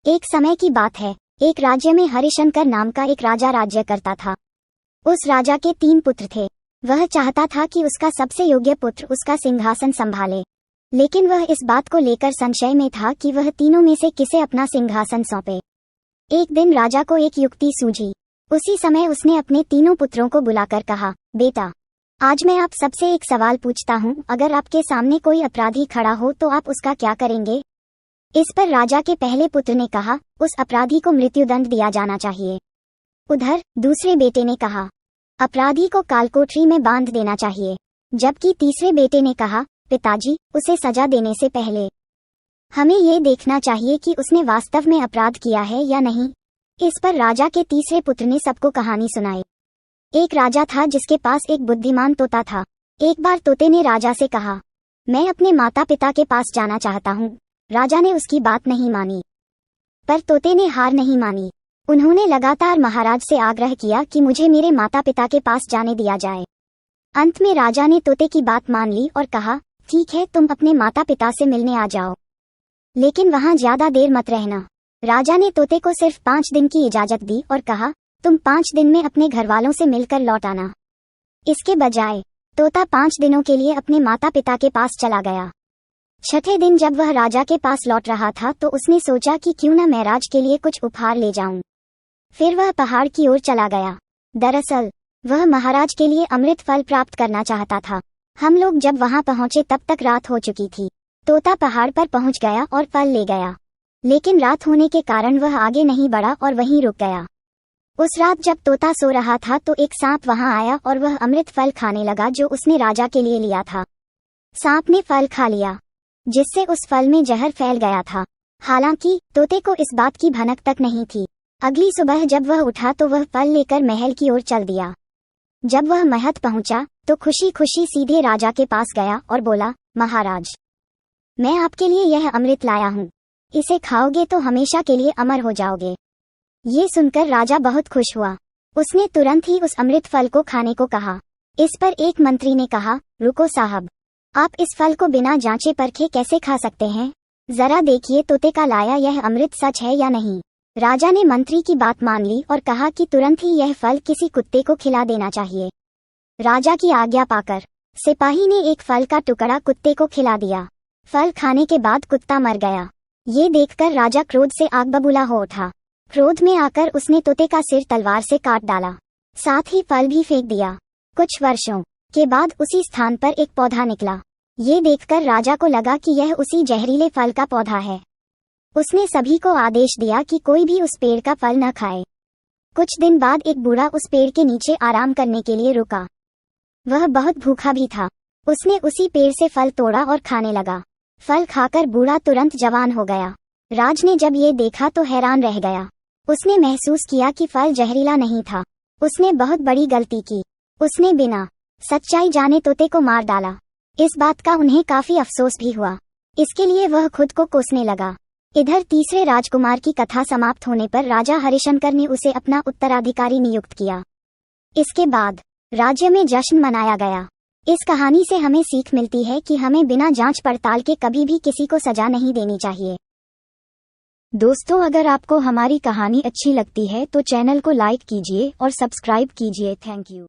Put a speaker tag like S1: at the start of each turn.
S1: एक समय की बात है, एक राज्य में हरिशंकर नाम का एक राजा राज्य करता था। उस राजा के 3 पुत्र थे। वह चाहता था कि उसका सबसे योग्य पुत्र उसका सिंहासन संभाले, लेकिन वह इस बात को लेकर संशय में था कि वह तीनों में से किसे अपना सिंहासन सौंपे। एक दिन राजा को एक युक्ति सूझी। उसी समय उसने अपने तीनों पुत्रों को बुलाकर कहा, बेटा, आज मैं आप सबसे एक सवाल पूछता हूँ। अगर आपके सामने कोई अपराधी खड़ा हो तो आप उसका क्या करेंगे? इस पर राजा के पहले पुत्र ने कहा, उस अपराधी को मृत्युदंड दिया जाना चाहिए। उधर दूसरे बेटे ने कहा, अपराधी को कालकोठरी में बांध देना चाहिए। जबकि तीसरे बेटे ने कहा, पिताजी, उसे सजा देने से पहले हमें ये देखना चाहिए कि उसने वास्तव में अपराध किया है या नहीं। इस पर राजा के तीसरे पुत्र ने सबको कहानी सुनाई। एक राजा था जिसके पास एक बुद्धिमान तोता था। एक बार तोते ने राजा से कहा, मैं अपने माता पिता के पास जाना चाहता हूँ। राजा ने उसकी बात नहीं मानी, पर तोते ने हार नहीं मानी। उन्होंने लगातार महाराज से आग्रह किया कि मुझे मेरे माता पिता के पास जाने दिया जाए। अंत में राजा ने तोते की बात मान ली और कहा, ठीक है, तुम अपने माता पिता से मिलने आ जाओ, लेकिन वहां ज्यादा देर मत रहना। राजा ने तोते को सिर्फ 5 दिन की इजाजत दी और कहा, तुम 5 दिन में अपने घर वालों से मिलकर लौट आना। इसके बजाय तोता 5 दिनों के लिए अपने माता पिता के पास चला गया। छठे दिन जब वह राजा के पास लौट रहा था तो उसने सोचा कि क्यों न मैं राज के लिए कुछ उपहार ले जाऊं। फिर वह पहाड़ की ओर चला गया। दरअसल वह महाराज के लिए अमृत फल प्राप्त करना चाहता था। हम लोग जब वहां पहुंचे तब तक रात हो चुकी थी। तोता पहाड़ पर पहुंच गया और फल ले गया, लेकिन रात होने के कारण वह आगे नहीं बढ़ा और वहीं रुक गया। उस रात जब तोता सो रहा था तो एक सांप वहां आया और वह अमृत फल खाने लगा जो उसने राजा के लिए लिया था। सांप ने फल खा लिया, जिससे उस फल में जहर फैल गया था। हालांकि तोते को इस बात की भनक तक नहीं थी। अगली सुबह जब वह उठा तो वह फल लेकर महल की ओर चल दिया। जब वह महल पहुंचा तो खुशी खुशी सीधे राजा के पास गया और बोला, महाराज, मैं आपके लिए यह अमृत लाया हूँ। इसे खाओगे तो हमेशा के लिए अमर हो जाओगे। ये सुनकर राजा बहुत खुश हुआ। उसने तुरंत ही उस अमृत फल को खाने को कहा। इस पर एक मंत्री ने कहा, रुको साहब, आप इस फल को बिना जांचे परखे कैसे खा सकते हैं? जरा देखिए तोते का लाया यह अमृत सच है या नहीं। राजा ने मंत्री की बात मान ली और कहा कि तुरंत ही यह फल किसी कुत्ते को खिला देना चाहिए। राजा की आज्ञा पाकर सिपाही ने एक फल का टुकड़ा कुत्ते को खिला दिया। फल खाने के बाद कुत्ता मर गया। ये देखकर राजा क्रोध से आग बबूला हो उठा। क्रोध में आकर उसने तोते का सिर तलवार से काट डाला, साथ ही फल भी फेंक दिया। कुछ वर्षों के बाद उसी स्थान पर एक पौधा निकला। ये देखकर राजा को लगा कि यह उसी जहरीले फल का पौधा है। उसने सभी को आदेश दिया कि कोई भी उस पेड़ का फल न खाए। कुछ दिन बाद एक बूढ़ा उस पेड़ के नीचे आराम करने के लिए रुका। वह बहुत भूखा भी था। उसने उसी पेड़ से फल तोड़ा और खाने लगा। फल खाकर बूढ़ा तुरंत जवान हो गया। राज ने जब ये देखा तो हैरान रह गया। उसने महसूस किया कि फल जहरीला नहीं था। उसने बहुत बड़ी गलती की। उसने बिना सच्चाई जाने तोते को मार डाला। इस बात का उन्हें काफी अफसोस भी हुआ। इसके लिए वह खुद को कोसने लगा। इधर तीसरे राजकुमार की कथा समाप्त होने पर राजा हरिशंकर ने उसे अपना उत्तराधिकारी नियुक्त किया। इसके बाद राज्य में जश्न मनाया गया। इस कहानी से हमें सीख मिलती है कि हमें बिना जांच पड़ताल के कभी भी किसी को सजा नहीं देनी चाहिए। दोस्तों, अगर आपको हमारी कहानी अच्छी लगती है तो चैनल को लाइक कीजिए और सब्सक्राइब कीजिए। Thank you.